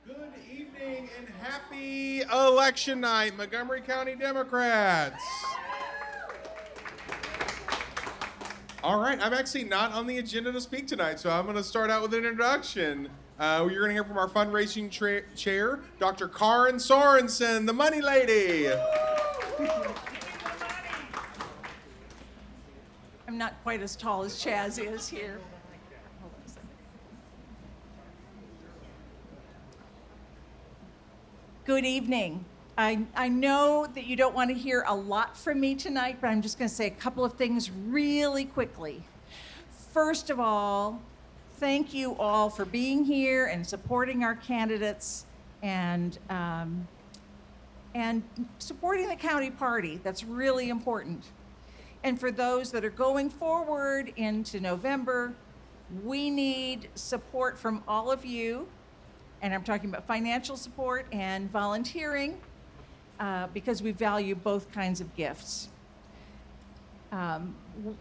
Good evening and happy election night, Montgomery County Democrats. All right, I'm actually not on the agenda to speak tonight, so I'm going to start out with an introduction. You're going to hear from our fundraising chair, Dr. Karen Sorenson, the money lady. I'm not quite as tall as Chaz is here. Hold on a second. Good evening. I know that you don't want to hear a lot from me tonight, but I'm just going to say a couple of things really quickly. First of all, thank you all for being here and supporting our candidates and supporting the county party. That's really important. And for those that are going forward into November, we need support from all of you. And I'm talking about financial support and volunteering because we value both kinds of gifts.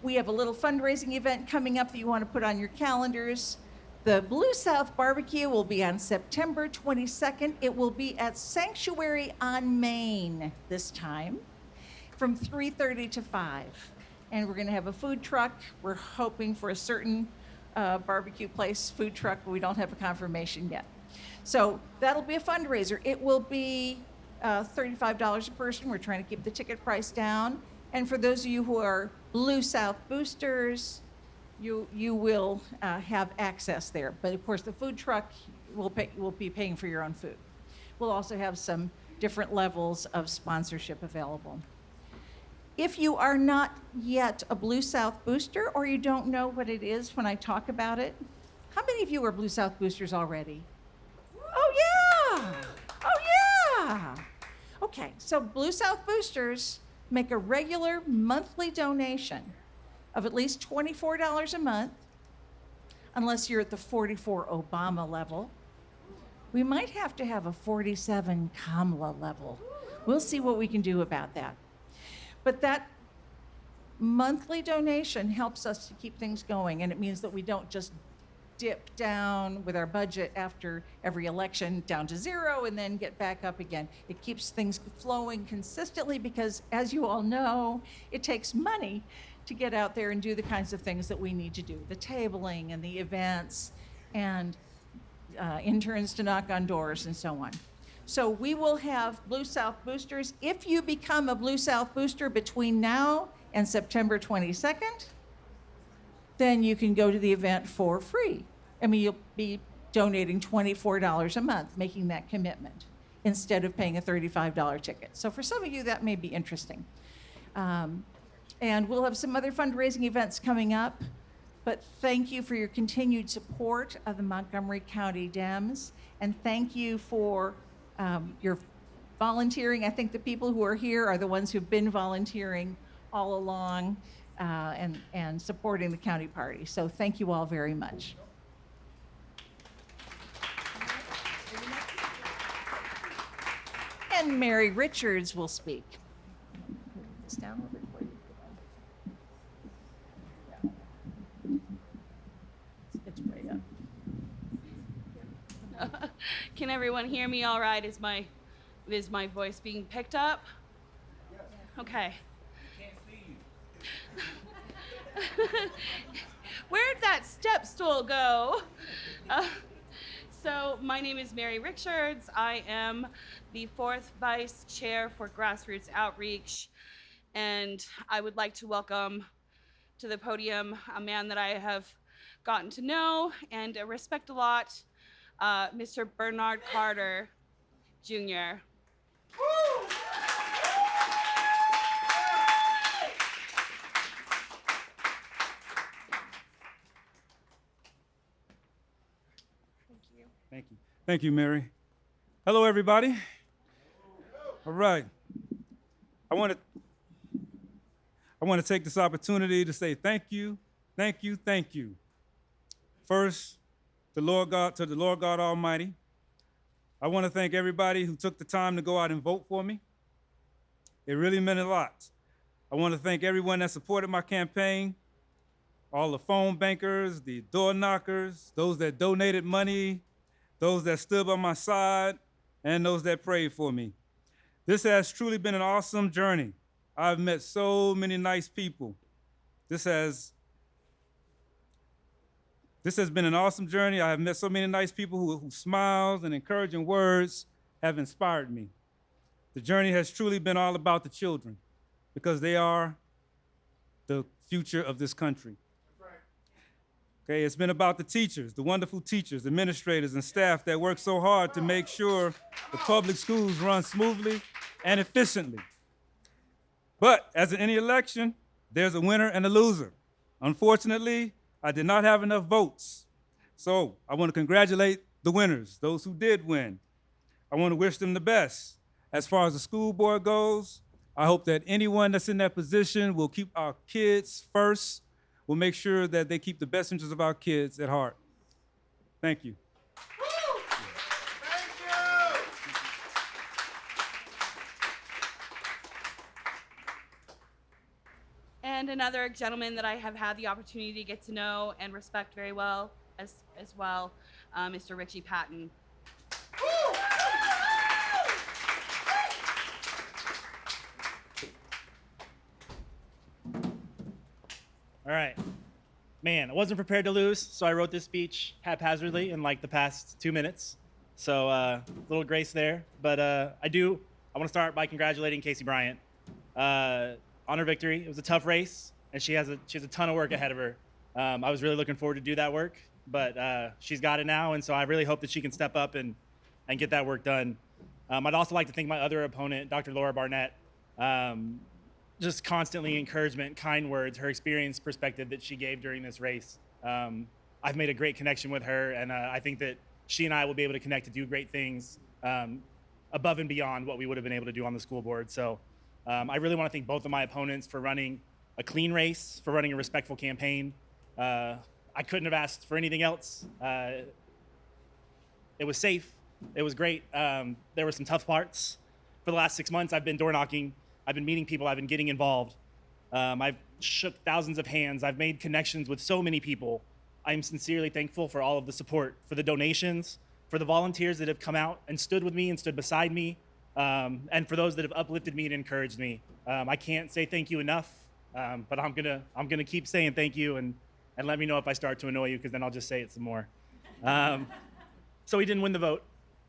We have a little fundraising event coming up that you want to put on your calendars. The Blue South Barbecue will be on September 22nd. It will be at Sanctuary on Main this time from 3:30 to 5. And we're going to have a food truck. We're hoping for a certain barbecue place food truck, but we don't have a confirmation yet. So that'll be a fundraiser. It will be $35 a person. We're trying to keep the ticket price down. And for those of you who are Blue South boosters, you will have access there. But of course, the food truck will be paying for your own food. We'll also have some different levels of sponsorship available. If you are not yet a Blue South booster or you don't know what it is when I talk about it, how many of you are Blue South boosters already? Oh yeah! Oh yeah! Okay, so Blue South boosters make a regular monthly donation of at least $24 a month, unless you're at the 44 Obama level. We might have to have a 47 Kamala level. We'll see what we can do about that. But that monthly donation helps us to keep things going, and it means that we don't just dip down with our budget after every election down to zero and then get back up again. It keeps things flowing consistently because, as you all know, it takes money to get out there and do the kinds of things that we need to do, the tabling and the events and interns to knock on doors and so on. So we will have Blue South boosters. If you become a Blue South booster between now and September 22nd, then you can go to the event for free. I mean, you'll be donating $24 a month, making that commitment, instead of paying a $35 ticket. So for some of you, that may be interesting. And we'll have some other fundraising events coming up, but thank you for your continued support of the Montgomery County Dems, and thank you for your volunteering. I think the people who are here are the ones who've been volunteering all along and supporting the county party. So thank you all very much. And Mary Richards will speak. Put this down a little bit for you. It's way up. Can everyone hear me all right? Is my voice being picked up? Yes. Okay. Where'd that step stool go? So my name is Mary Richards. I am the 4th Vice Chair for Grassroots Outreach, and I would like to welcome to the podium a man that I have gotten to know and respect a lot, Mr. Bernard Carter, Jr. Thank you. Thank you, Mary. Hello, everybody. All right. I want to take this opportunity to say thank you, thank you, thank you. First, to the Lord God Almighty. I want to thank everybody who took the time to go out and vote for me. It really meant a lot. I want to thank everyone that supported my campaign, all the phone bankers, the door knockers, those that donated money, those that stood by my side, and those that prayed for me. This has truly been an awesome journey. I've met so many nice people. This has been an awesome journey. I have met so many nice people whose smiles and encouraging words have inspired me. The journey has truly been all about the children because they are the future of this country. Okay, it's been about the teachers, the wonderful teachers, administrators, and staff that work so hard to make sure the public schools run smoothly and efficiently. But as in any election, there's a winner and a loser. Unfortunately, I did not have enough votes. So I want to congratulate the winners, those who did win. I want to wish them the best. As far as the school board goes, I hope that anyone that's in that position will keep our kids first. We'll make sure that they keep the best interests of our kids at heart. Thank you. Thank you. And another gentleman that I have had the opportunity to get to know and respect very well as well, Mr. Ritchie Patton. All right. Man, I wasn't prepared to lose, so I wrote this speech haphazardly in like the past 2 minutes. So a little grace there. But I want to start by congratulating Casey Bryant on her victory. It was a tough race, and she has a ton of work ahead of her. I was really looking forward to do that work, but she's got it now, and so I really hope that she can step up and get that work done. I'd also like to thank my other opponent, Dr. Laura Barnett. Just constantly encouragement, kind words, her experience perspective that she gave during this race. I've made a great connection with her, and I think that she and I will be able to connect to do great things above and beyond what we would have been able to do on the school board. So I really want to thank both of my opponents for running a clean race, for running a respectful campaign. I couldn't have asked for anything else. It was safe. It was great. There were some tough parts. For the last 6 months, I've been door knocking. I've been meeting people. I've been getting involved. I've shook thousands of hands. I've made connections with so many people. I'm sincerely thankful for all of the support, for the donations, for the volunteers that have come out and stood with me and stood beside me, and for those that have uplifted me and encouraged me. I can't say thank you enough, but I'm gonna keep saying thank you, and let me know if I start to annoy you, because then I'll just say it some more. So we didn't win the vote.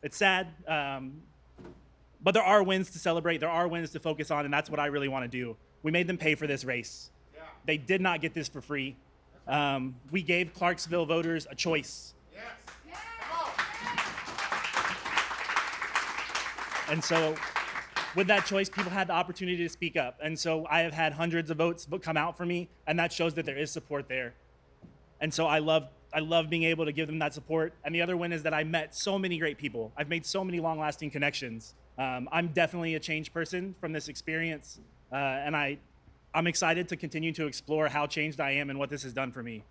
It's sad. But there are wins to celebrate. There are wins to focus on, and that's what I really want to do. We made them pay for this race. Yeah. They did not get this for free. We gave Clarksville voters a choice. Yes. Yes. And so with that choice, people had the opportunity to speak up. And so I have had hundreds of votes come out for me, and that shows that there is support there. And so I love being able to give them that support. And the other win is that I met so many great people. I've made so many long-lasting connections. I'm definitely a changed person from this experience, and I'm excited to continue to explore how changed I am and what this has done for me.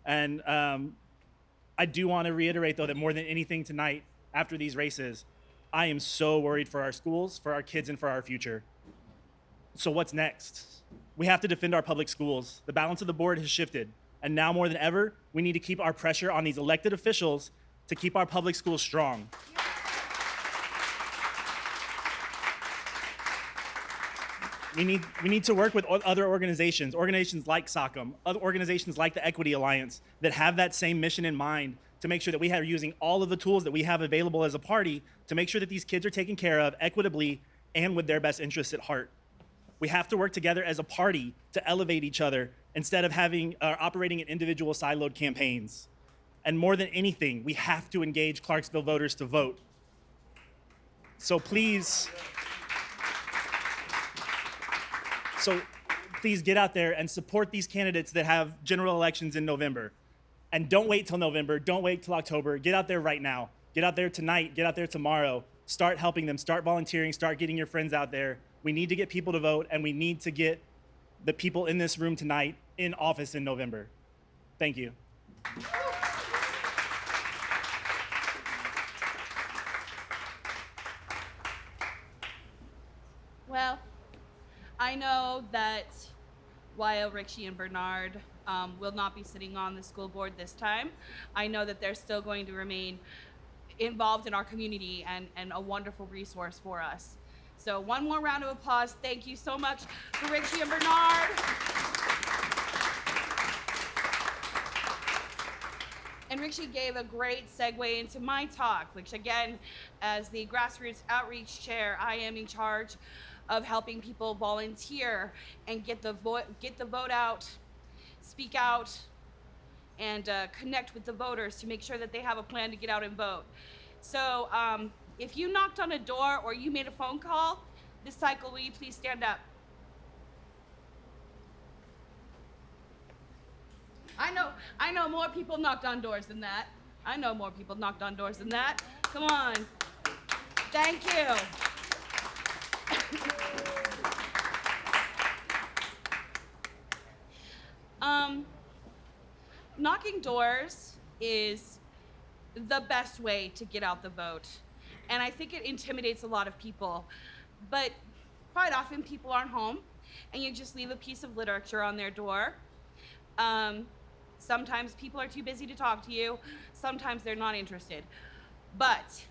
And I do want to reiterate, though, that more than anything tonight, after these races, I am so worried for our schools, for our kids, and for our future. So what's next? We have to defend our public schools. The balance of the board has shifted, and now more than ever, we need to keep our pressure on these elected officials to keep our public schools strong. We need to work with other organizations like SOCM, other organizations like the Equity Alliance that have that same mission in mind to make sure that we are using all of the tools that we have available as a party to make sure that these kids are taken care of equitably and with their best interests at heart. We have to work together as a party to elevate each other instead of operating in individual siloed campaigns. And more than anything, we have to engage Clarksville voters to vote. So please get out there and support these candidates that have general elections in November. And don't wait till November, don't wait till October. Get out there right now. Get out there tonight, get out there tomorrow. Start helping them, start volunteering, start getting your friends out there. We need to get people to vote, and we need to get the people in this room tonight in office in November. Thank you. Well, I know that while Ritchie and Bernard will not be sitting on the school board this time, I know that they're still going to remain involved in our community and a wonderful resource for us. So one more round of applause. Thank you so much for Ritchie and Bernard. And Ritchie gave a great segue into my talk, which again, as the Grassroots Outreach Chair, I am in charge of helping people volunteer and get the vote out, speak out, and connect with the voters to make sure that they have a plan to get out and vote. So if you knocked on a door or you made a phone call this cycle, will you please stand up? I know more people knocked on doors than that. I know more people knocked on doors than that. Come on. Thank you. Knocking doors is the best way to get out the vote. And I think it intimidates a lot of people. But quite often people aren't home and you just leave a piece of literature on their door. Sometimes people are too busy to talk to you. Sometimes they're not interested. But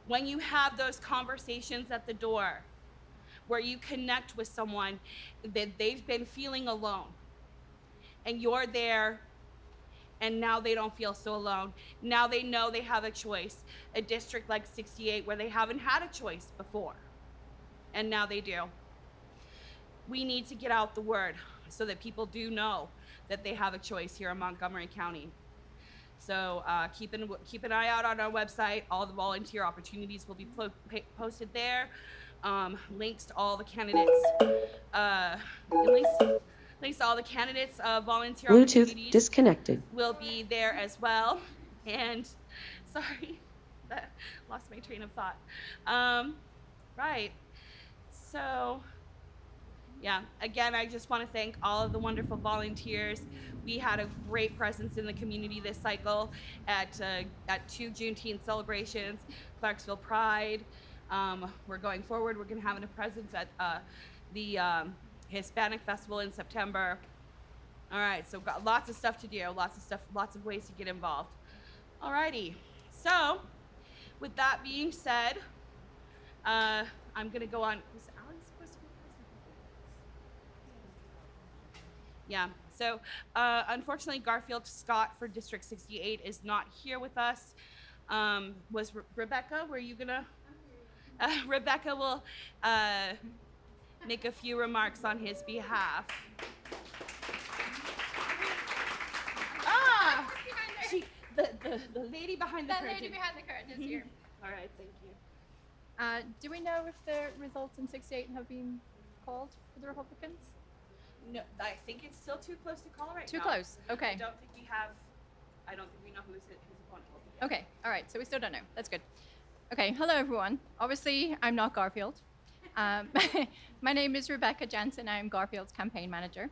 when you have those conversations at the door where you connect with someone that they've been feeling alone and you're there and now they don't feel so alone. Now they know they have a choice. A district like 68 where they haven't had a choice before. And now they do. We need to get out the word so that people do know that they have a choice here in Montgomery County. So keep an eye out on our website. All the volunteer opportunities will be posted there. Links to all the candidates. Links to all the candidates' volunteer Bluetooth opportunities disconnected. will be there as well. And sorry, that lost my train of thought. Right. So. Yeah, again, I just want to thank all of the wonderful volunteers. We had a great presence in the community this cycle at 2 Juneteenth celebrations, Clarksville Pride. We're going forward. We're going to have a presence at the Hispanic Festival in September. All right, so we've got lots of stuff to do, lots of ways to get involved. All righty, so with that being said, I'm going to go on. Yeah, so unfortunately, Garfield Scott for District 68 is not here with us. Was Rebecca, were you gonna? Rebecca will make a few remarks on his behalf. The lady behind the curtain. The lady behind the curtain is here. All right, thank you. Do we know if the results in 68 have been called for the Republicans? No, I think it's still too close to call right now. Too close. Okay. I don't think we know who his opponent will be. Okay. All right. So we still don't know. That's good. Okay. Hello, everyone. Obviously, I'm not Garfield. My name is Rebecca Janssen. I'm Garfield's campaign manager.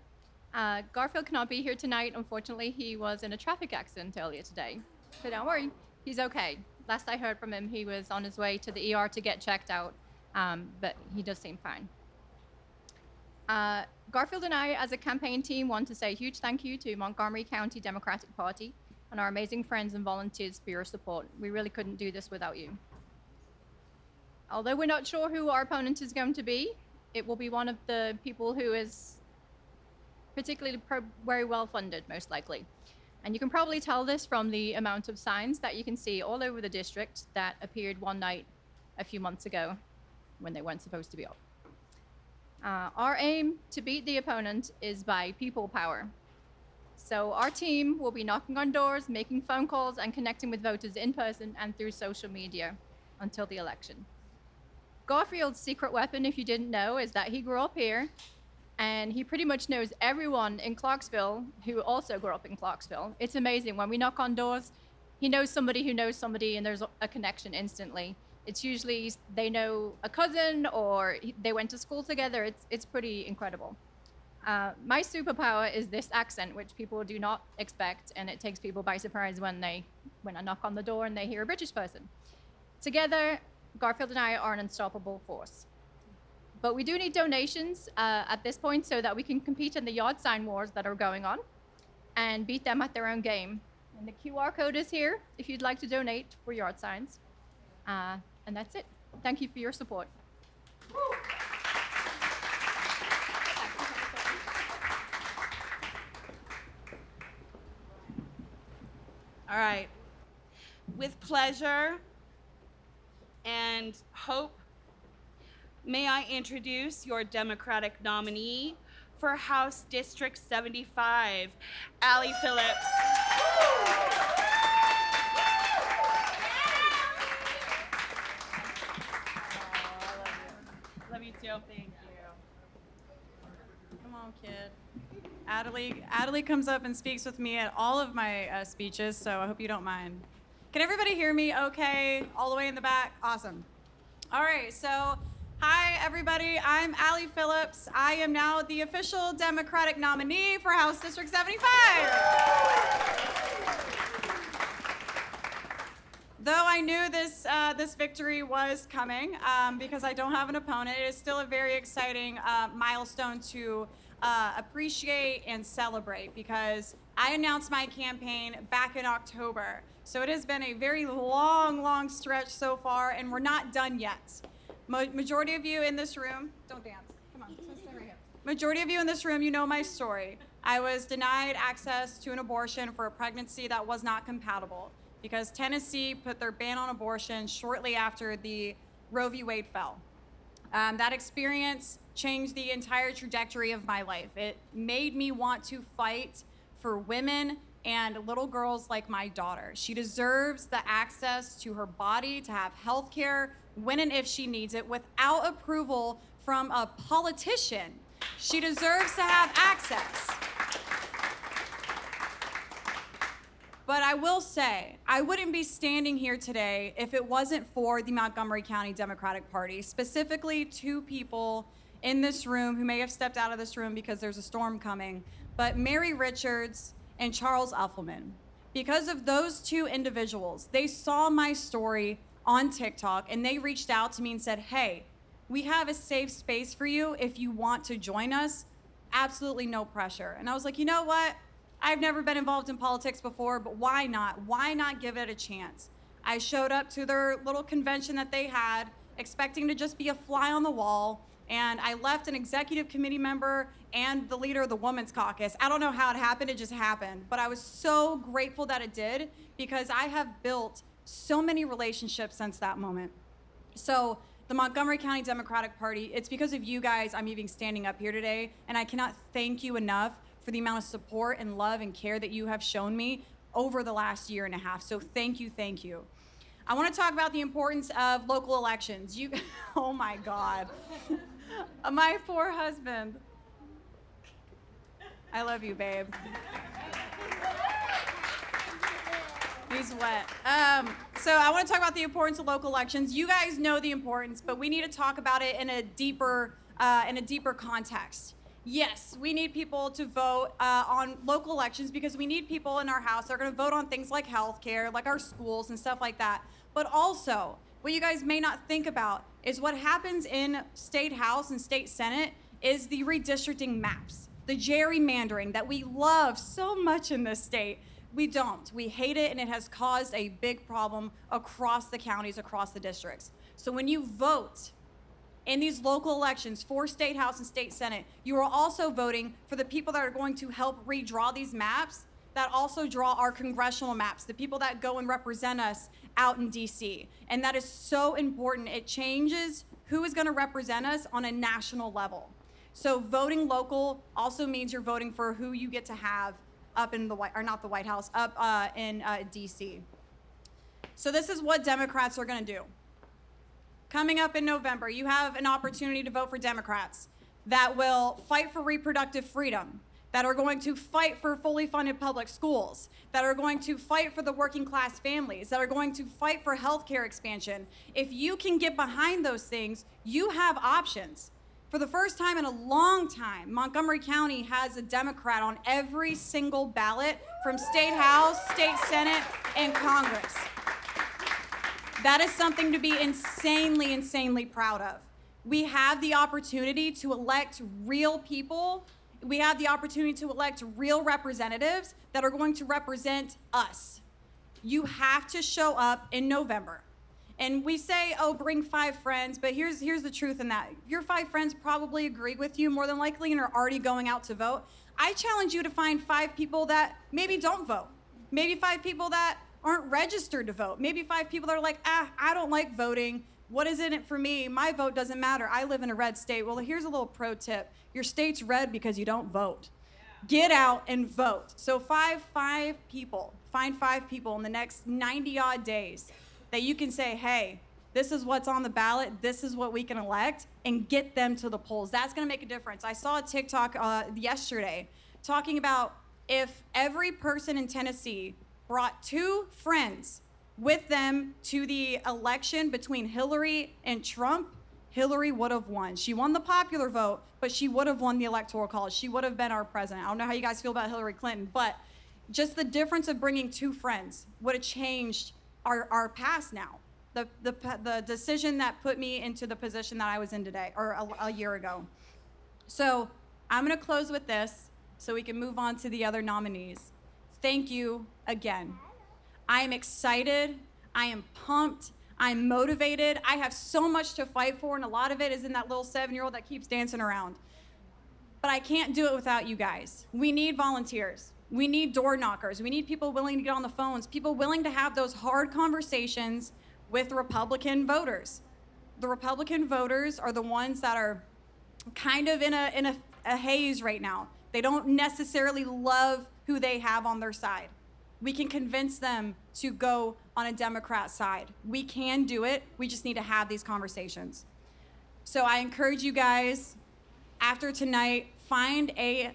Garfield cannot be here tonight. Unfortunately, he was in a traffic accident earlier today. So don't worry. He's okay. Last I heard from him, he was on his way to the ER to get checked out, but he does seem fine. Garfield and I, as a campaign team, want to say a huge thank you to Montgomery County Democratic Party and our amazing friends and volunteers for your support. We really couldn't do this without you. Although we're not sure who our opponent is going to be, it will be one of the people who is particularly very well funded, most likely. And you can probably tell this from the amount of signs that you can see all over the district that appeared one night a few months ago when they weren't supposed to be up. Our aim to beat the opponent is by people power. So our team will be knocking on doors, making phone calls, and connecting with voters in person and through social media until the election. Garfield's secret weapon, if you didn't know, is that he grew up here, and he pretty much knows everyone in Clarksville who also grew up in Clarksville. It's amazing. When we knock on doors, he knows somebody who knows somebody, and there's a connection instantly. It's usually they know a cousin or they went to school together. It's pretty incredible. My superpower is this accent, which people do not expect, and it takes people by surprise when I knock on the door and they hear a British person. Together, Garfield and I are an unstoppable force. But we do need donations at this point so that we can compete in the yard sign wars that are going on and beat them at their own game. And the QR code is here if you'd like to donate for yard signs. And that's it. Thank you for your support. All right. With pleasure and hope, may I introduce your Democratic nominee for House District 75, Allie Phillips. Love you too. Thank you. Come on, kid. Adelie comes up and speaks with me at all of my speeches, so I hope you don't mind. Can everybody hear me okay? All the way in the back? Awesome. All right, so hi, everybody. I'm Allie Phillips. I am now the official Democratic nominee for House District 75. Though I knew this victory was coming because I don't have an opponent, it is still a very exciting milestone to appreciate and celebrate because I announced my campaign back in October. So it has been a very long stretch so far, and we're not done yet. Majority of you in this room, don't dance, come on, stay right here. Majority of you in this room, you know my story. I was denied access to an abortion for a pregnancy that was not compatible because Tennessee put their ban on abortion shortly after the Roe v. Wade fell. That experience changed the entire trajectory of my life. It made me want to fight for women and little girls like my daughter. She deserves the access to her body, to have health care when and if she needs it without approval from a politician. She deserves to have access. But I will say, I wouldn't be standing here today if it wasn't for the Montgomery County Democratic Party, specifically two people in this room who may have stepped out of this room because there's a storm coming, but Mary Richards and Charles Uffelman. Because of those two individuals, they saw my story on TikTok and they reached out to me and said, hey, we have a safe space for you if you want to join us. Absolutely no pressure. And I was like, you know what? I've never been involved in politics before, but why not? Why not give it a chance? I showed up to their little convention that they had, expecting to just be a fly on the wall, and I left an executive committee member and the leader of the Women's Caucus. I don't know how it happened, it just happened. But I was so grateful that it did because I have built so many relationships since that moment. So the Montgomery County Democratic Party, it's because of you guys I'm even standing up here today, and I cannot thank you enough for the amount of support and love and care that you have shown me over the last year and a half. So thank you, thank you. I want to talk about the importance of local elections. Oh my God. My poor husband. I love you, babe. He's wet. So I want to talk about the importance of local elections. You guys know the importance, but we need to talk about it in a deeper context. Yes, we need people to vote on local elections because we need people in our house that are going to vote on things like healthcare, like our schools and stuff like that. But also, what you guys may not think about is what happens in state house and state senate is the redistricting maps, the gerrymandering that we love so much in this state. We don't. We hate it, and it has caused a big problem across the counties, across the districts. So when you vote in these local elections for state house and state senate, you are also voting for the people that are going to help redraw these maps, that also draw our congressional maps, the people that go and represent us out in DC. And that is so important. It changes who is going to represent us on a national level. So voting local also means you're voting for who you get to have up in the White, or not the White House, up in DC. So this is what Democrats are going to do. Coming up in November, you have an opportunity to vote for Democrats that will fight for reproductive freedom, that are going to fight for fully funded public schools, that are going to fight for the working class families, that are going to fight for healthcare expansion. If you can get behind those things, you have options. For the first time in a long time, Montgomery County has a Democrat on every single ballot from state house, state senate, and Congress. That is something to be insanely proud of. We have the opportunity to elect real people we have the opportunity to elect real representatives that are going to represent us. You have to show up in November. And we say, oh, bring 5 friends, but here's the truth in that. Your 5 friends probably agree with you more than likely and are already going out to vote. I challenge you to find 5 people that maybe don't vote. Maybe 5 people that aren't registered to vote. Maybe 5 people that are like, I don't like voting. What is in it for me? My vote doesn't matter. I live in a red state. Well, here's a little pro tip. Your state's red because you don't vote. Get out and vote. So find 5 people in the next 90 odd days that you can say, hey, this is what's on the ballot, this is what we can elect, and get them to the polls. That's gonna make a difference. I saw a TikTok yesterday talking about if every person in Tennessee brought 2 friends with them to the election between Hillary and Trump, Hillary would have won. She won the popular vote, but she would have won the electoral college. She would have been our president. I don't know how you guys feel about Hillary Clinton, but just the difference of bringing 2 friends would have changed our past now. The decision that put me into the position that I was in today, or a year ago. So I'm gonna close with this so we can move on to the other nominees. Thank you again. I am excited, I am pumped, I'm motivated. I have so much to fight for, and a lot of it is in that little 7-year-old that keeps dancing around. But I can't do it without you guys. We need volunteers. We need door knockers. We need people willing to get on the phones, people willing to have those hard conversations with Republican voters. The Republican voters are the ones that are kind of in a haze right now. They don't necessarily love who they have on their side. We can convince them to go on a Democrat side. We can do it. We just need to have these conversations. So I encourage you guys, after tonight, find a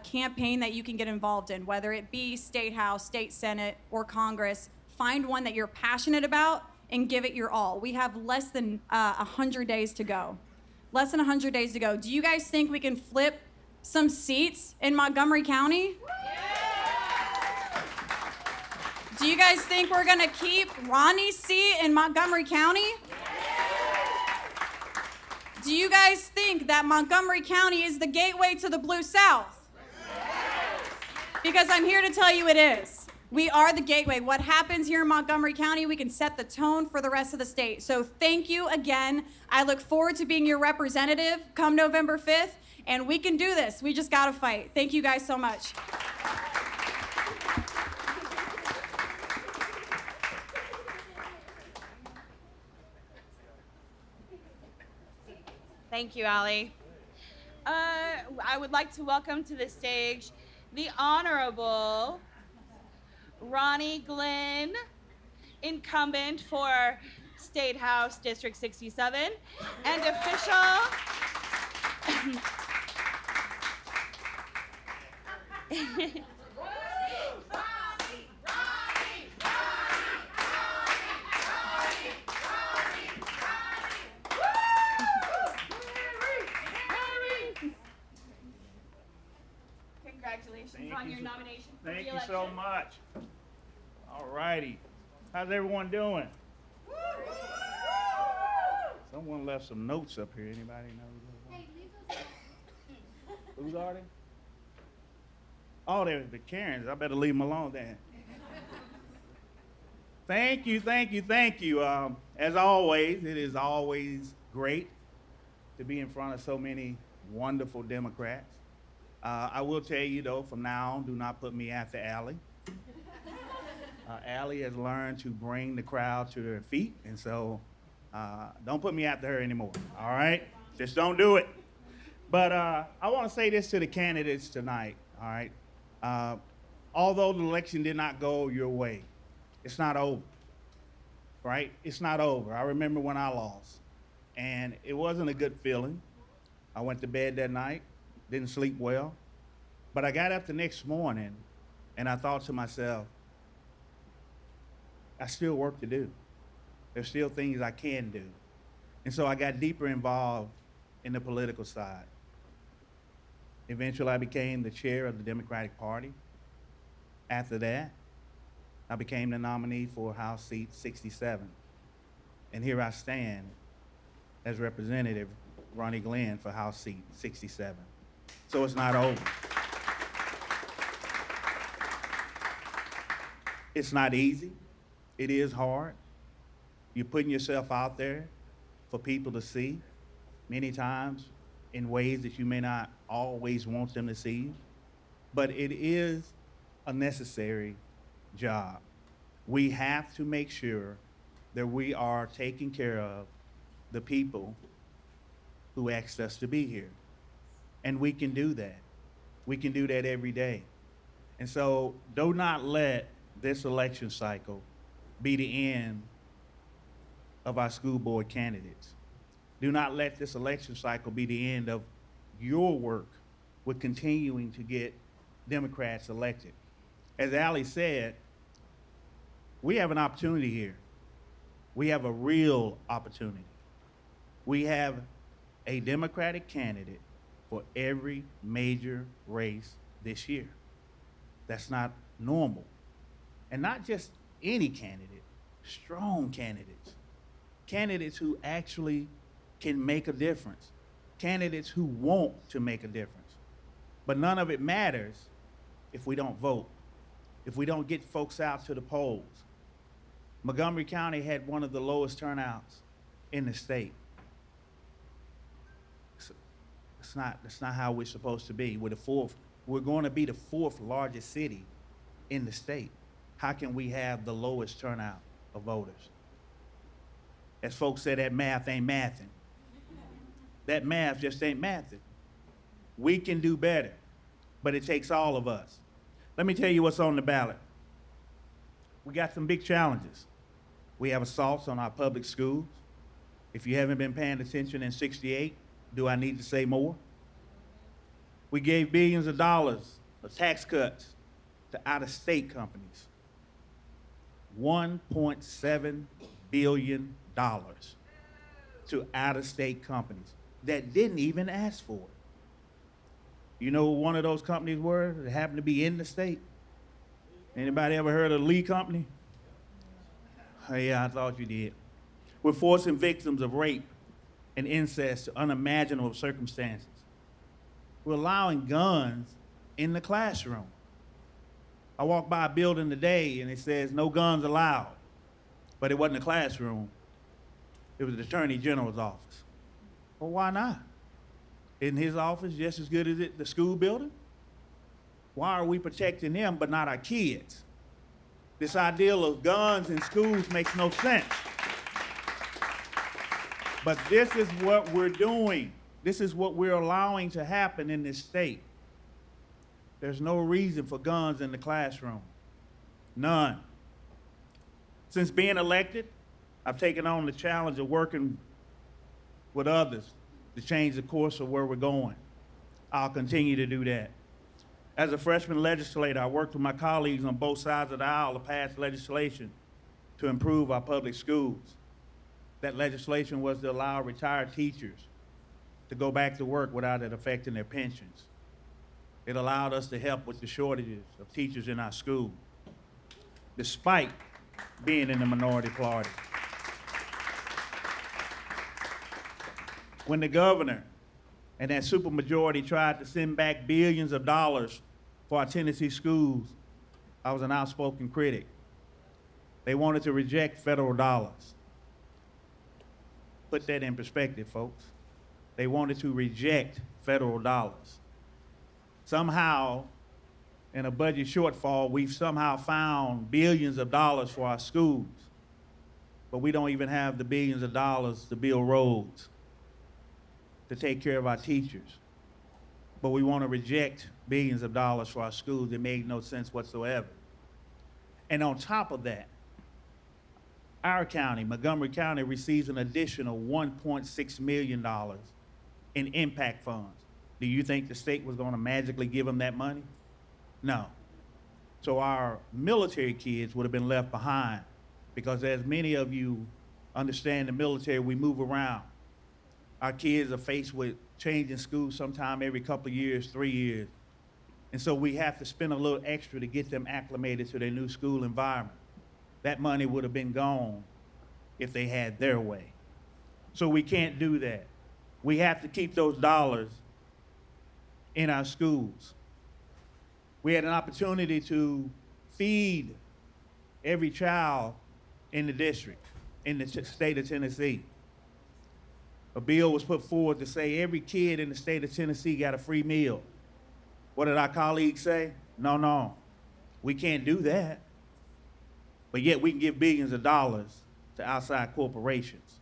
campaign that you can get involved in, whether it be State House, State Senate, or Congress. Find one that you're passionate about and give it your all. We have less than 100 days to go. Less than 100 days to go. Do you guys think we can flip some seats in Montgomery County? Do you guys think we're gonna keep Ronnie's seat in Montgomery County? Do you guys think that Montgomery County is the gateway to the Blue South? Because I'm here to tell you it is. We are the gateway. What happens here in Montgomery County, we can set the tone for the rest of the state. So thank you again. I look forward to being your representative come November 5th, and we can do this. We just gotta fight. Thank you guys so much. Thank you, Allie. I would like to welcome to the stage the Honorable Ronnie Glynn, incumbent for State House District 67, and official Congratulations on your nomination for Thank you re-election. so much. All righty. How's everyone doing? Someone left some notes up here. Anybody know? Hey, leave those. Who's are they? Oh, they're the Karens. I better leave them alone then. Thank you, thank you, thank you. As always, it is always great to be in front of so many wonderful Democrats. I will tell you, though, from now on, do not put me after Allie. Allie has learned to bring the crowd to their feet, and so don't put me after her anymore, all right? Just don't do it. But I want to say this to the candidates tonight, all right? Although the election did not go your way, it's not over, right? It's not over. I remember when I lost, and it wasn't a good feeling. I went to bed that night. Didn't sleep well, but I got up the next morning and I thought to myself, I still work to do. There's still things I can do. And so I got deeper involved in the political side. Eventually I became the chair of the Democratic Party. After that, I became the nominee for House seat 67. And here I stand as Representative Ronnie Glynn for House seat 67. So it's not over. It's not easy. It is hard. You're putting yourself out there for people to see, many times in ways that you may not always want them to see you. But it is a necessary job. We have to make sure that we are taking care of the people who asked us to be here. And we can do that. We can do that every day. And so do not let this election cycle be the end of our school board candidates. Do not let this election cycle be the end of your work with continuing to get Democrats elected. As Allie said, we have an opportunity here. We have a real opportunity. We have a Democratic candidate for every major race this year. That's not normal. And not just any candidate, strong candidates. Candidates who actually can make a difference. Candidates who want to make a difference. But none of it matters if we don't vote, if we don't get folks out to the polls. Montgomery County had one of the lowest turnouts in the state. That's not how we're supposed to be. We're going to be the fourth largest city in the state. How can we have the lowest turnout of voters? As folks say, that math ain't mathing. That math just ain't mathing. We can do better, but it takes all of us. Let me tell you what's on the ballot. We got some big challenges. We have assaults on our public schools. If you haven't been paying attention in '68, do I need to say more? We gave billions of dollars of tax cuts to out-of-state companies. $1.7 billion to out-of-state companies that didn't even ask for it. You know what one of those companies were that happened to be in the state? Anybody ever heard of the Lee Company? Oh, yeah, I thought you did. We're forcing victims of rape and incest to unimaginable circumstances. We're allowing guns in the classroom. I walked by a building today and it says no guns allowed, but it wasn't a classroom. It was the Attorney General's office. Well, why not? Isn't his office just as good as the school building? Why are we protecting him but not our kids? This ideal of guns in schools makes no sense. But this is what we're doing. This is what we're allowing to happen in this state. There's no reason for guns in the classroom. None. Since being elected, I've taken on the challenge of working with others to change the course of where we're going. I'll continue to do that. As a freshman legislator, I worked with my colleagues on both sides of the aisle to pass legislation to improve our public schools. That legislation was to allow retired teachers to go back to work without it affecting their pensions. It allowed us to help with the shortages of teachers in our school, despite being in the minority party. When the governor and that supermajority tried to send back billions of dollars for our Tennessee schools, I was an outspoken critic. They wanted to reject federal dollars. Put that in perspective, folks. They wanted to reject federal dollars. Somehow, in a budget shortfall, we've somehow found billions of dollars for our schools, but we don't even have the billions of dollars to build roads, to take care of our teachers. But we want to reject billions of dollars for our schools. It made no sense whatsoever. And on top of that, our county, Montgomery County, receives an additional $1.6 million in impact funds. Do you think the state was going to magically give them that money? No. So our military kids would have been left behind, because as many of you understand the military, we move around. Our kids are faced with changing schools sometime every couple of years, 3 years. And so we have to spend a little extra to get them acclimated to their new school environment. That money would have been gone if they had their way. So we can't do that. We have to keep those dollars in our schools. We had an opportunity to feed every child in the district, in the state of Tennessee. A bill was put forward to say every kid in the state of Tennessee got a free meal. What did our colleagues say? No, we can't do that. But yet we can give billions of dollars to outside corporations.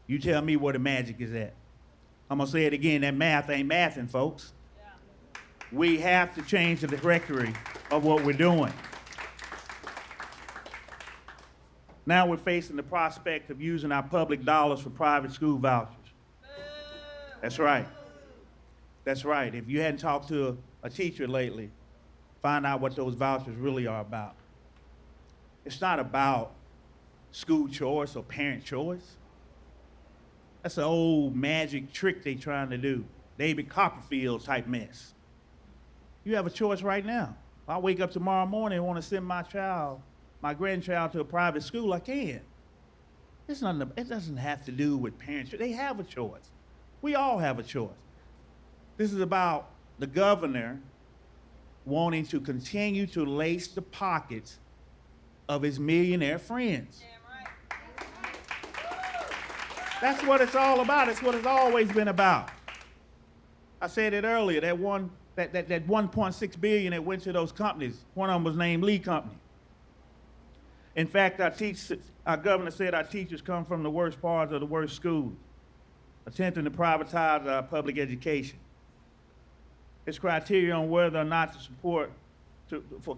You tell me where the magic is at. I'm gonna say it again, that math ain't mathing, folks. We have to change the trajectory of what we're doing. Now we're facing the prospect of using our public dollars for private school vouchers. That's right. That's right. If you hadn't talked to a teacher lately, find out what those vouchers really are about. It's not about school choice or parent choice. That's an old magic trick they're trying to do. David Copperfield type mess. You have a choice right now. If I wake up tomorrow morning and want to send my grandchild to a private school, I can. It doesn't have to do with parents. They have a choice. We all have a choice. This is about the governor wanting to continue to lace the pockets of his millionaire friends. That's what it's all about. It's what it's always been about. I said it earlier, that 1.6 billion that went to those companies, one of them was named Lee Company. In fact, our governor said our teachers come from the worst parts of the worst schools, attempting to privatize our public education. His criteria on whether or not for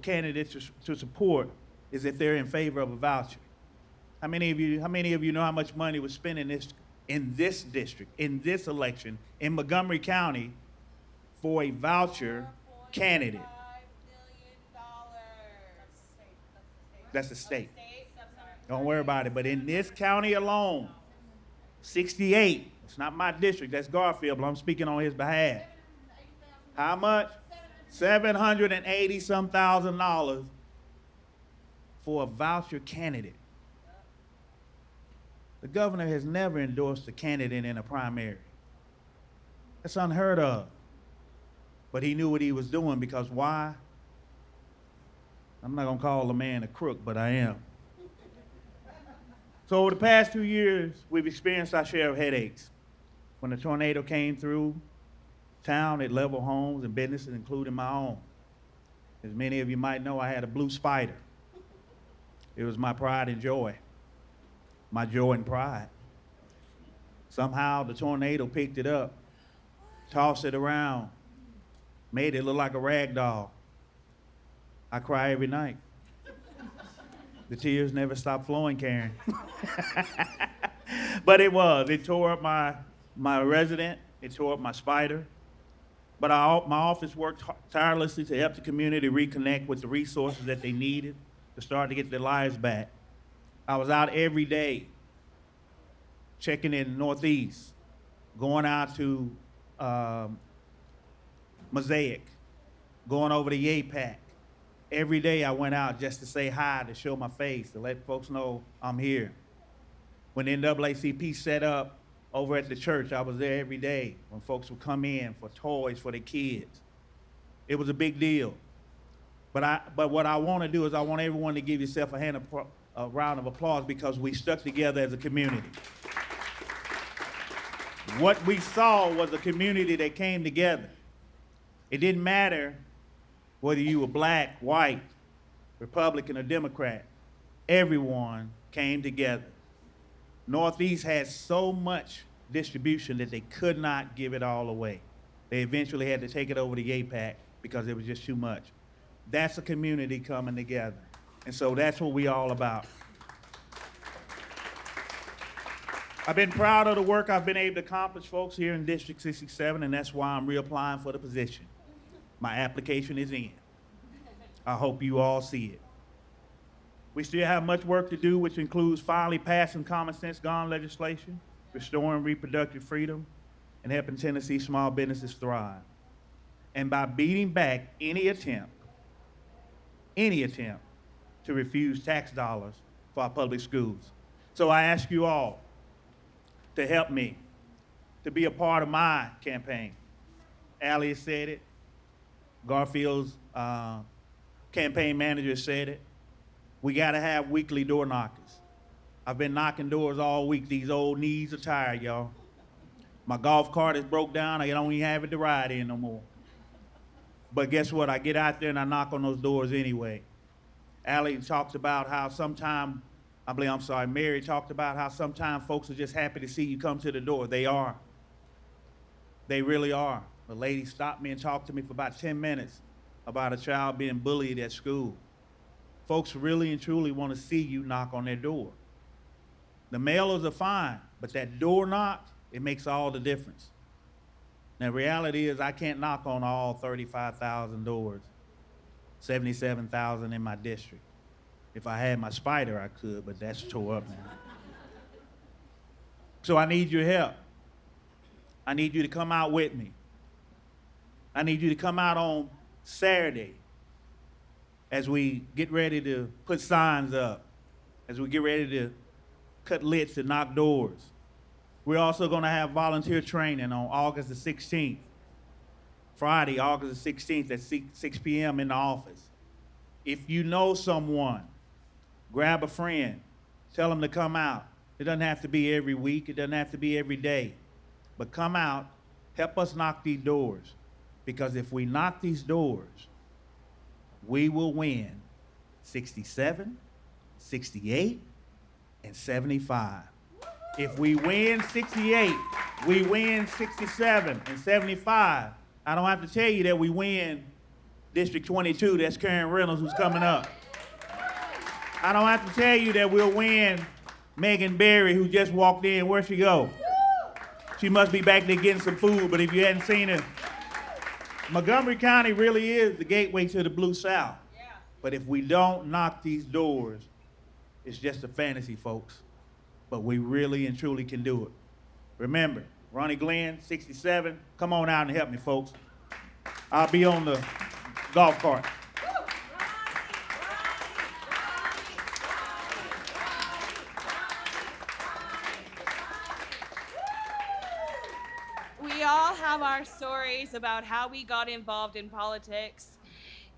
candidates to support is if they're in favor of a voucher. How many of you know how much money was spent in this district, in this election, in Montgomery County for a voucher candidate? That's the state. Don't worry about it. But in this county alone, 68, it's not my district, that's Garfield, but I'm speaking on his behalf. How much? $780-some thousand for a voucher candidate. The governor has never endorsed a candidate in a primary. That's unheard of. But he knew what he was doing because why? I'm not gonna call the man a crook, but I am. So over the past 2 years, we've experienced our share of headaches. When the tornado came through town, it leveled homes and businesses, including my own. As many of you might know, I had a blue spider. It was my pride and joy, my joy and pride. Somehow the tornado picked it up, tossed it around, made it look like a rag doll. I cry every night. The tears never stop flowing, Karen. But it tore up my resident, it tore up my spider. But my office worked tirelessly to help the community reconnect with the resources that they needed to start to get their lives back. I was out every day checking in the Northeast, going out to Mosaic, going over to YAPAC. Every day I went out just to say hi, to show my face, to let folks know I'm here. When the NAACP set up over at the church, I was there every day when folks would come in for toys for their kids. It was a big deal. But what I want to do is I want everyone to give yourself a round of applause because we stuck together as a community. What we saw was a community that came together. It didn't matter whether you were black, white, Republican, or Democrat. Everyone came together. Northeast had so much distribution that they could not give it all away. They eventually had to take it over to YAPAC because it was just too much. That's a community coming together. And so that's what we all about. I've been proud of the work I've been able to accomplish, folks, here in District 67, and that's why I'm reapplying for the position. My application is in. I hope you all see it. We still have much work to do, which includes finally passing common sense gun legislation, restoring reproductive freedom, and helping Tennessee small businesses thrive. And by beating back any attempt to refuse tax dollars for our public schools. So I ask you all to help me, to be a part of my campaign. Allie said it. Garfield's campaign manager said it. We gotta have weekly door knockers. I've been knocking doors all week. These old knees are tired, y'all. My golf cart is broke down. I don't even have it to ride in no more. But guess what? I get out there and I knock on those doors anyway. Allie talks about how Mary talked about how sometimes folks are just happy to see you come to the door. They are. They really are. The lady stopped me and talked to me for about 10 minutes about a child being bullied at school. Folks really and truly want to see you knock on their door. The mailers are fine, but that door knock, it makes all the difference. Now, the reality is I can't knock on all 35,000 doors, 77,000 in my district. If I had my spider, I could, but that's tore up now. So I need your help. I need you to come out with me. I need you to come out on Saturday as we get ready to put signs up, as we get ready to cut lids and knock doors. We're also going to have volunteer training on August the 16th, Friday, August the 16th at 6 p.m. in the office. If you know someone, grab a friend, tell them to come out. It doesn't have to be every week, it doesn't have to be every day, but come out, help us knock these doors, because if we knock these doors, we will win 67, 68, and 75. If we win 68, we win 67 and 75. I don't have to tell you that we win District 22, that's Karen Reynolds who's coming up. I don't have to tell you that we'll win Megan Berry who just walked in. Where'd she go? She must be back there getting some food, but if you hadn't seen her, Montgomery County really is the gateway to the Blue South. Yeah. But if we don't knock these doors, it's just a fantasy, folks. But we really and truly can do it. Remember, Ronnie Glynn, 67. Come on out and help me, folks. I'll be on the golf cart. We all have our stories about how we got involved in politics.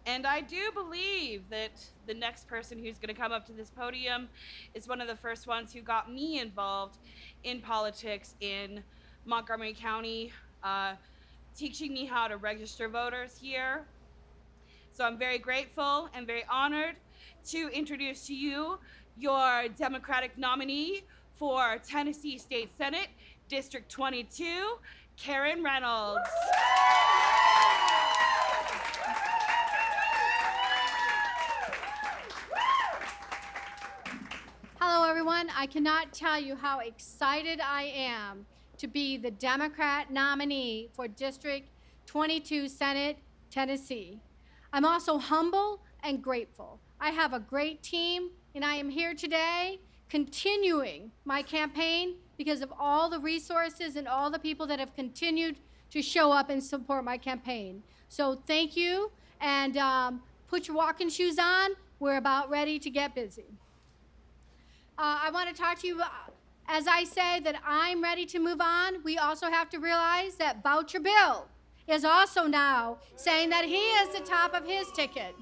And I do believe that the next person who's going to come up to this podium is one of the first ones who got me involved in politics in Montgomery County, teaching me how to register voters here. So I'm very grateful and very honored to introduce to you your Democratic nominee for Tennessee State Senate, District 22, Karen Reynolds. Hello, everyone. I cannot tell you how excited I am to be the Democrat nominee for District 22 Senate, Tennessee. I'm also humble and grateful. I have a great team, and I am here today continuing my campaign because of all the resources and all the people that have continued to show up and support my campaign. So thank you, and put your walking shoes on. We're about ready to get busy. I want to talk to you, as I say that I'm ready to move on, we also have to realize that Voucher Bill is also now saying that he is the top of his ticket.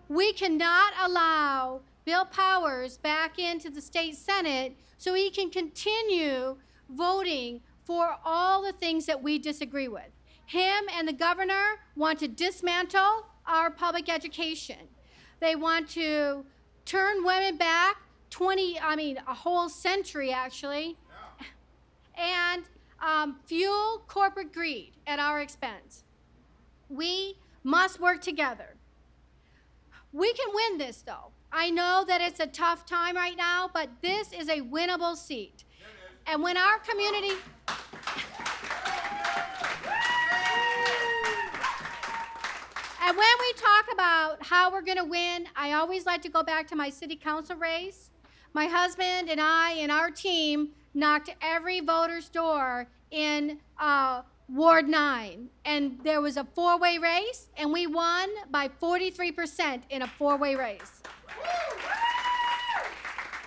We cannot allow Bill Powers back into the state Senate so he can continue voting for all the things that we disagree with. Him and the governor want to dismantle our public education. They want to turn women back a whole century actually, and fuel corporate greed at our expense. We must work together. We can win this though. I know that it's a tough time right now, but this is a winnable seat. And when our community, and when we talk about how we're going to win, I always like to go back to my city council race. My husband and I and our team knocked every voter's door in Ward 9. And there was a four-way race, and we won by 43% in a four-way race.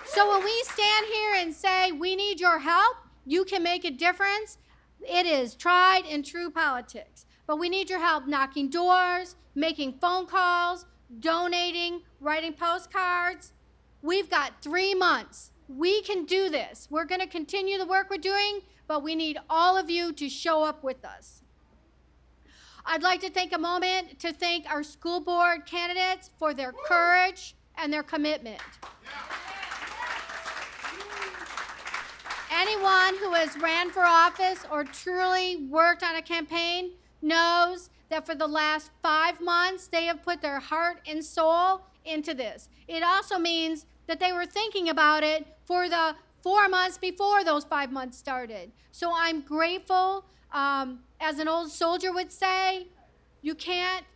So when we stand here and say, we need your help, you can make a difference, It is tried and true politics. But we need your help knocking doors, making phone calls, donating, writing postcards. We've got 3 months. We can do this. We're going to continue the work we're doing, but we need all of you to show up with us. I'd like to take a moment to thank our school board candidates for their courage and their commitment. Anyone who has ran for office or truly worked on a campaign knows that for the last 5 months, they have put their heart and soul into this. It also means that they were thinking about it for the 4 months before those 5 months started. So I'm grateful. As an old soldier would say, you can't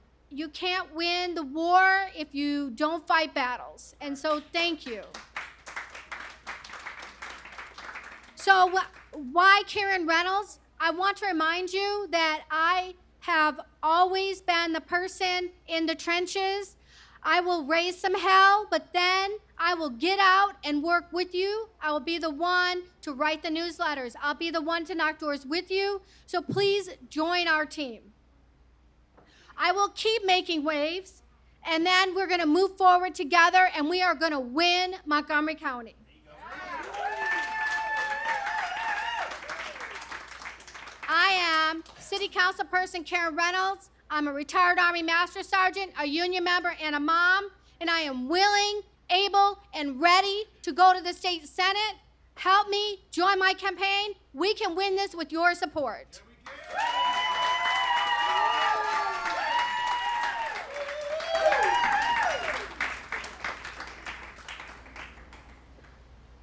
win the war if you don't fight battles. And so thank you. So why Karen Reynolds? I want to remind you that I have always been the person in the trenches. I will raise some hell, but then I will get out and work with you. I will be the one to write the newsletters. I'll be the one to knock doors with you. So please join our team. I will keep making waves, and then we're going to move forward together, and we are going to win Montgomery County. I am City Council person Karen Reynolds. I'm a retired Army Master Sergeant, a union member, and a mom, and I am willing, able, and ready to go to the state Senate. Help me, join my campaign. We can win this with your support.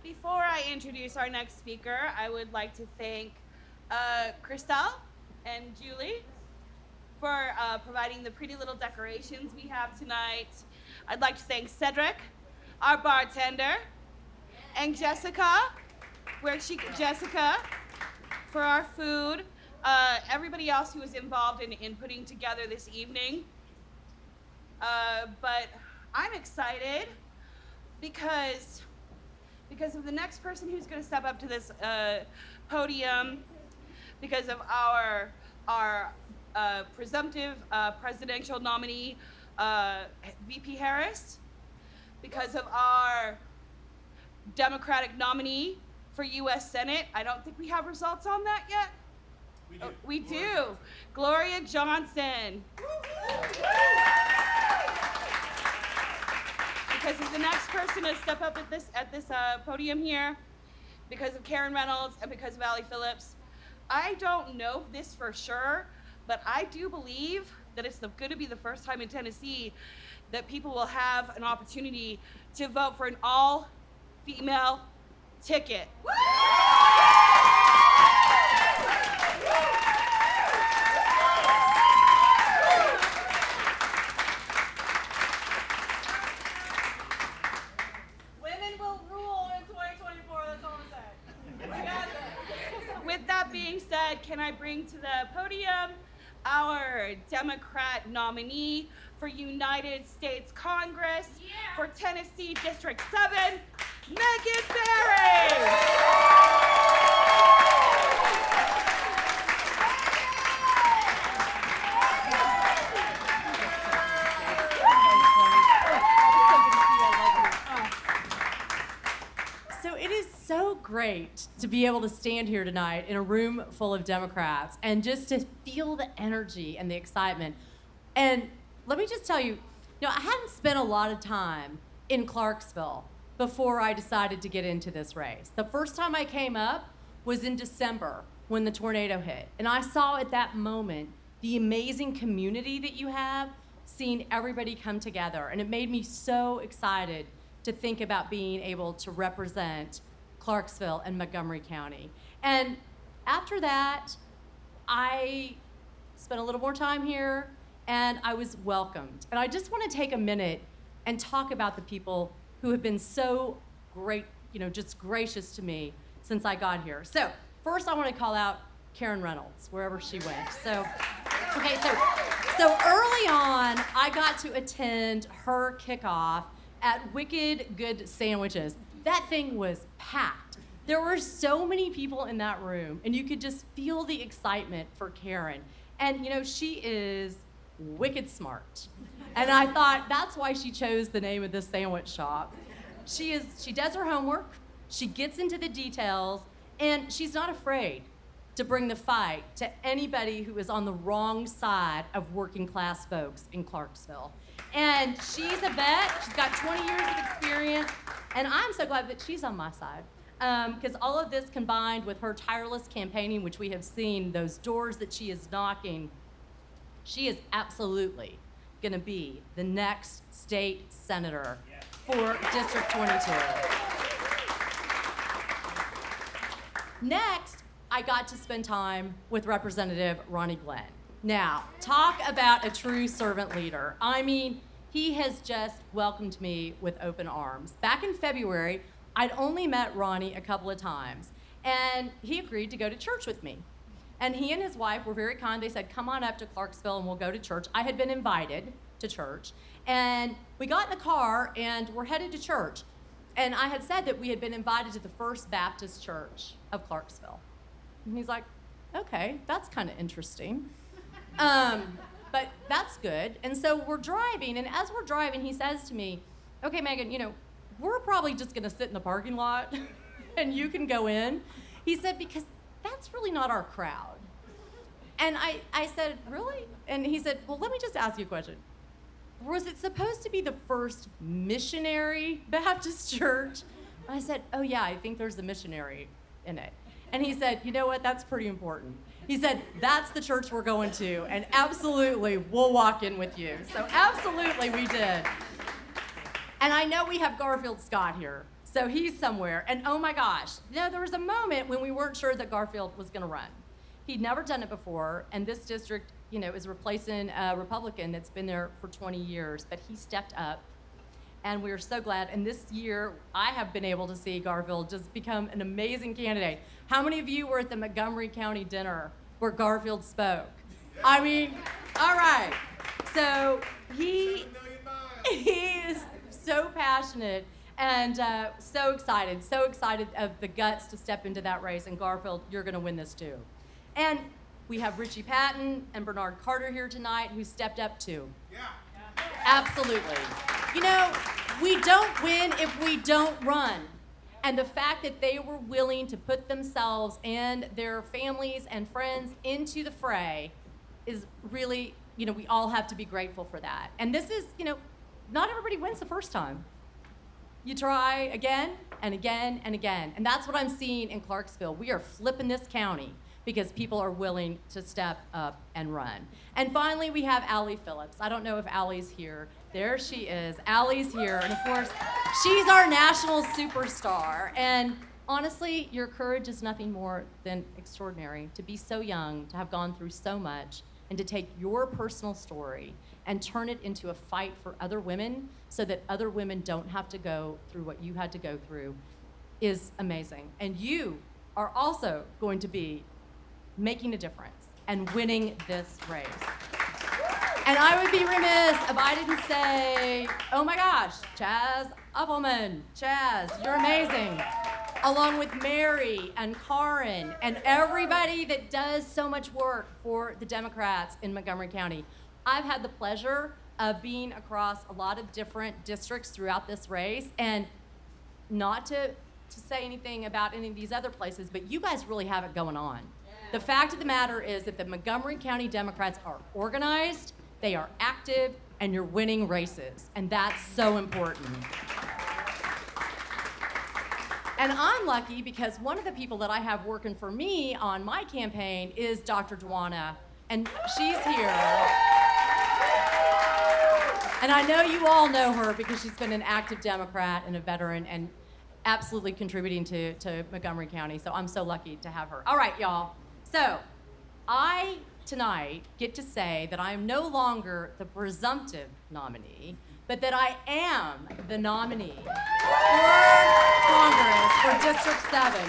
Before I introduce our next speaker, I would like to thank Christelle and Julie for providing the pretty little decorations we have tonight. I'd like to thank Cedric, our bartender, and Jessica, Jessica, for our food. Everybody else who was involved in putting together this evening. But I'm excited because of the next person who's going to step up to this podium, because of our presumptive presidential nominee, VP Harris, because of our Democratic nominee for U.S. Senate. I don't think we have results on that yet. We do. Gloria Johnson. Because of the next person to step up at this podium here, because of Karen Reynolds and because of Allie Phillips. I don't know this for sure, but I do believe that it's going to be the first time in Tennessee that people will have an opportunity to vote for an all-female ticket. Women will rule in 2024, that's all I'm saying. We got this. With that being said, can I bring to the podium our Democrat nominee for United States Congress for Tennessee District 7, Megan Barry. So it is so great to be able to stand here tonight in a room full of Democrats and just to feel the energy and the excitement. And let me just tell you, I hadn't spent a lot of time in Clarksville before I decided to get into this race. The first time I came up was in December when the tornado hit. And I saw at that moment the amazing community that you have, seeing everybody come together. And it made me so excited to think about being able to represent Clarksville and Montgomery County. And after that, I spent a little more time here and I was welcomed. And I just want to take a minute and talk about the people who have been so great, just gracious to me since I got here. So first I want to call out Karen Reynolds, wherever she went. So early on, I got to attend her kickoff at Wicked Good Sandwiches. That thing was packed. There were so many people in that room, and you could just feel the excitement for Karen. And you know, she is wicked smart. And I thought that's why she chose the name of this sandwich shop. She does her homework, she gets into the details, and she's not afraid to bring the fight to anybody who is on the wrong side of working class folks in Clarksville. And she's a vet, she's got 20 years of experience, and I'm so glad that she's on my side. Because all of this combined with her tireless campaigning, which we have seen, those doors that she is knocking, she is absolutely gonna be the next state senator for District 22. Next, I got to spend time with Representative Ronnie Glynn. Now, talk about a true servant leader. I mean, he has just welcomed me with open arms. Back in February, I'd only met Ronnie a couple of times, and he agreed to go to church with me. And he and his wife were very kind. They said, come on up to Clarksville and we'll go to church. I had been invited to church, and we got in the car and we're headed to church. And I had said that we had been invited to the First Baptist Church of Clarksville. And he's like, okay, that's kind of interesting. But that's good. And so we're driving, and as we're driving, he says to me, okay, Megan, you know, we're probably just gonna sit in the parking lot and you can go in. He said, because that's really not our crowd. And I said, really? And he said, well, let me just ask you a question. Was it supposed to be the first missionary Baptist church? And I said, oh yeah, I think there's a missionary in it. And he said, you know what, that's pretty important. He said, that's the church we're going to, and absolutely, we'll walk in with you. So absolutely, we did. And I know we have Garfield Scott here, so he's somewhere. And oh my gosh, you know, there was a moment when we weren't sure that Garfield was gonna run. He'd never done it before, and this district, you know, is replacing a Republican that's been there for 20 years, but he stepped up, and we are so glad. And this year, I have been able to see Garfield just become an amazing candidate. How many of you were at the Montgomery County dinner where Garfield spoke? I mean, all right. So he is so passionate and so excited of the guts to step into that race. And Garfield, you're gonna win this too. And we have Ritchie Patton and Bernard Carter here tonight who stepped up too. Yeah. Absolutely. You know, we don't win if we don't run. And the fact that they were willing to put themselves and their families and friends into the fray is really, you know, we all have to be grateful for that. And this is, you know, not everybody wins the first time. You try again and again and again. And that's what I'm seeing in Clarksville. We are flipping this county because people are willing to step up and run. And finally, we have Allie Phillips. I don't know if Allie's here. There she is. Allie's here. And of course, she's our national superstar. And honestly, your courage is nothing more than extraordinary. To be so young, to have gone through so much, and to take your personal story and turn it into a fight for other women so that other women don't have to go through what you had to go through is amazing. And you are also going to be making a difference and winning this race. And I would be remiss if I didn't say, oh my gosh, Charles Uffelman. Chaz, you're amazing. Along with Mary and Karen and everybody that does so much work for the Democrats in Montgomery County. I've had the pleasure of being across a lot of different districts throughout this race, and not to say anything about any of these other places, but you guys really have it going on. The fact of the matter is that the Montgomery County Democrats are organized, they are active, and you're winning races, and that's so important. And I'm lucky because one of the people that I have working for me on my campaign is Dr. Dwana, and she's here. And I know you all know her because she's been an active Democrat and a veteran and absolutely contributing to Montgomery County, so I'm so lucky to have her. All right, y'all. So I, tonight, get to say that I am no longer the presumptive nominee, but that I am the nominee for Congress for District 7.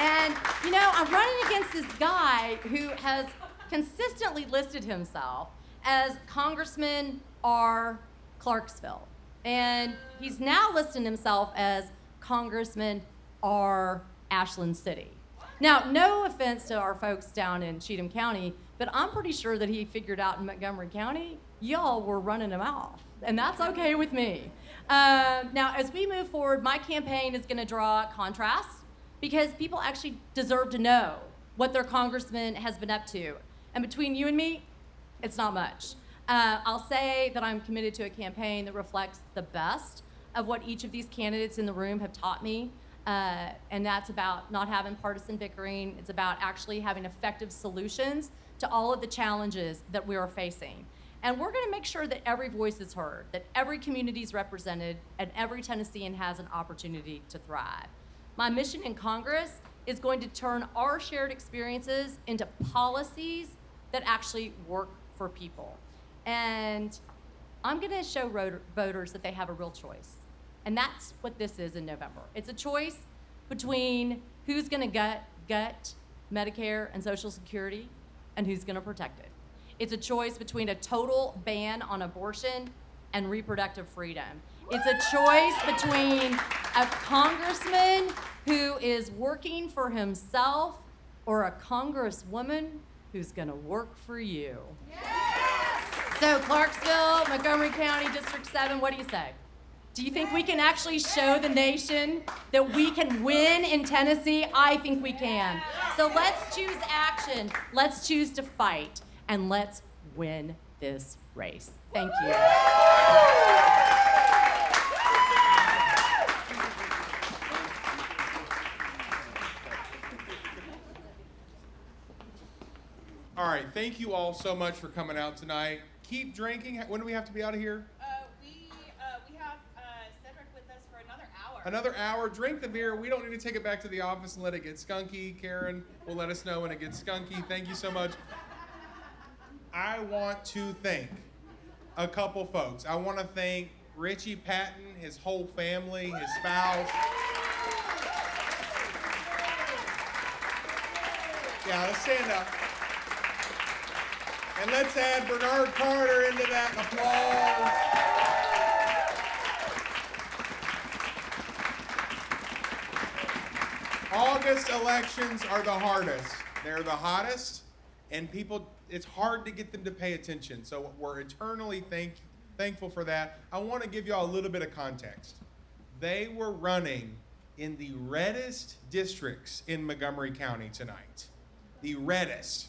And, you know, I'm running against this guy who has consistently listed himself as Congressman R. Clarksville. And he's now listing himself as Congressman R. Ashland City. Now, no offense to our folks down in Cheatham County, but I'm pretty sure that he figured out in Montgomery County, y'all were running him off, and that's okay with me. Now, as we move forward, my campaign is going to draw contrast because people actually deserve to know what their congressman has been up to. And between you and me, it's not much. I'll say that I'm committed to a campaign that reflects the best of what each of these candidates in the room have taught me. And that's about not having partisan bickering. It's about actually having effective solutions to all of the challenges that we are facing. And we're gonna make sure that every voice is heard, that every community is represented, and every Tennessean has an opportunity to thrive. My mission in Congress is going to turn our shared experiences into policies that actually work for people. And I'm gonna show voters that they have a real choice. And that's what this is in November. It's a choice between who's gonna gut Medicare and Social Security and who's gonna protect it. It's a choice between a total ban on abortion and reproductive freedom. It's a choice between a congressman who is working for himself or a congresswoman who's gonna work for you. So Clarksville, Montgomery County, District 7, what do you say? Do you think we can actually show the nation that we can win in Tennessee? I think we can. So let's choose action, let's choose to fight, and let's win this race. Thank you. All right, thank you all so much for coming out tonight. Keep drinking. When do we have to be out of here? We have Cedric with us for another hour. Another hour. Drink the beer. We don't need to take it back to the office and let it get skunky. Karen will let us know when it gets skunky. Thank you so much. I want to thank a couple folks. I want to thank Ritchie, Patton, his whole family, his spouse. Yeah, let's stand up. And let's add Bernard Carter into that applause. August elections are the hardest. They're the hottest, and people, it's hard to get them to pay attention. So we're eternally thankful for that. I want to give you all a little bit of context. They were running in the reddest districts in Montgomery County tonight. The reddest.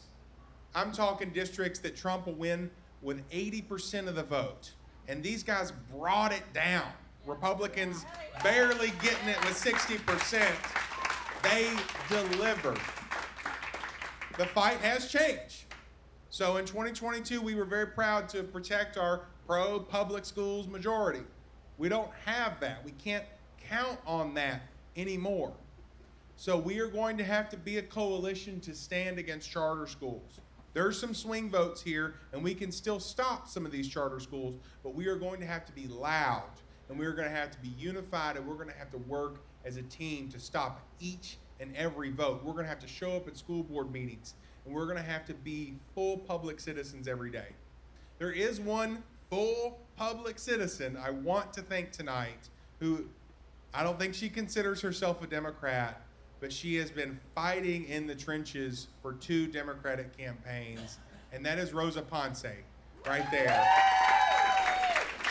I'm talking districts that Trump will win with 80% of the vote. And these guys brought it down. Republicans barely getting it with 60%. They delivered. The fight has changed. So in 2022, we were very proud to protect our pro-public schools majority. We don't have that. We can't count on that anymore. So we are going to have to be a coalition to stand against charter schools. There's some swing votes here, and we can still stop some of these charter schools, but we are going to have to be loud, and we are going to have to be unified, and we're going to have to work as a team to stop each and every vote. We're going to have to show up at school board meetings, and we're going to have to be full public citizens every day. There is one full public citizen I want to thank tonight who I don't think she considers herself a Democrat, but she has been fighting in the trenches for 2 Democratic campaigns, and that is Rosa Ponce, right there.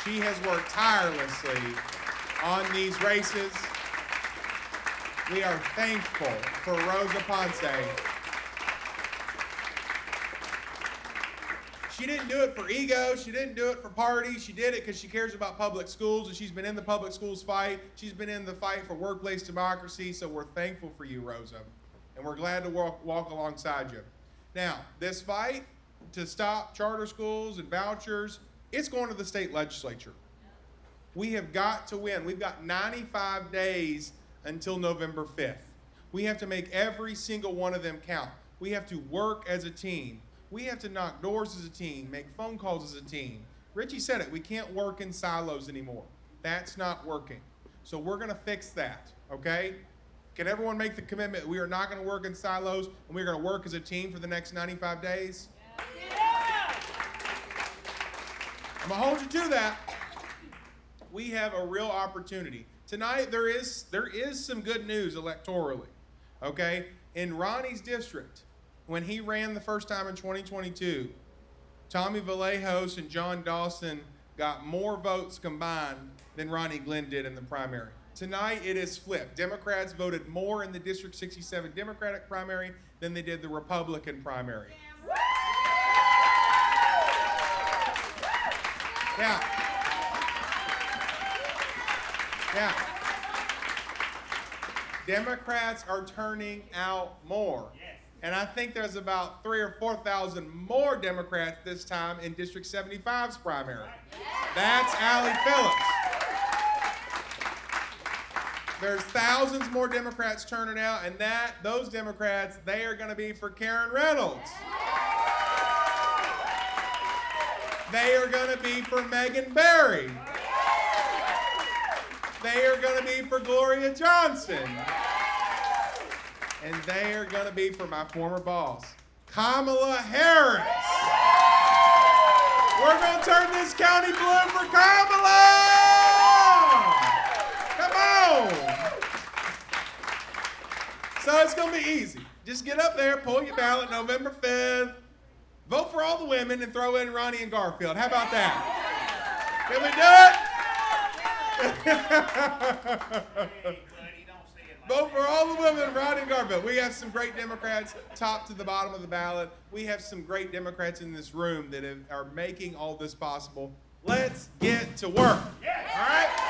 She has worked tirelessly on these races. We are thankful for Rosa Ponce. She didn't do it for ego. She didn't do it for party. She did it because she cares about public schools, and she's been in the public schools fight. She's been in the fight for workplace democracy, so we're thankful for you, Rosa, and we're glad to walk alongside you. Now, this fight to stop charter schools and vouchers, it's going to the state legislature. We have got to win. We've got 95 days until November 5th. We have to make every single one of them count. We have to work as a team. We have to knock doors as a team, make phone calls as a team. Ritchie said it, we can't work in silos anymore. That's not working. So we're gonna fix that, okay? Can everyone make the commitment we are not gonna work in silos and we're gonna work as a team for the next 95 days? Yeah. I'm gonna hold you to that. We have a real opportunity. Tonight there is some good news electorally. okay? In Ronnie's district, when he ran the first time in 2022, Tommy Vallejos and John Dawson got more votes combined than Ronnie Glynn did in the primary. Tonight, it is flipped. Democrats voted more in the District 67 Democratic primary than they did the Republican primary. Yeah. Democrats are turning out more. And I think there's about 3,000 or 4,000 more Democrats this time in District 75's primary. That's Allie Phillips. There's thousands more Democrats turning out, and those Democrats, they are going to be for Karen Reynolds. They are going to be for Megan Barry. They are going to be for Gloria Johnson. And they are going to be for my former boss, Kamala Harris. We're going to turn this county blue for Kamala! Come on! So it's going to be easy. Just get up there, pull your ballot November 5th, vote for all the women, and throw in Ronnie and Garfield. How about that? Can we do it? Vote for all the women, Ronnie and Garfield. We have some great Democrats top to the bottom of the ballot. We have some great Democrats in this room that are making all this possible. Let's get to work. All right?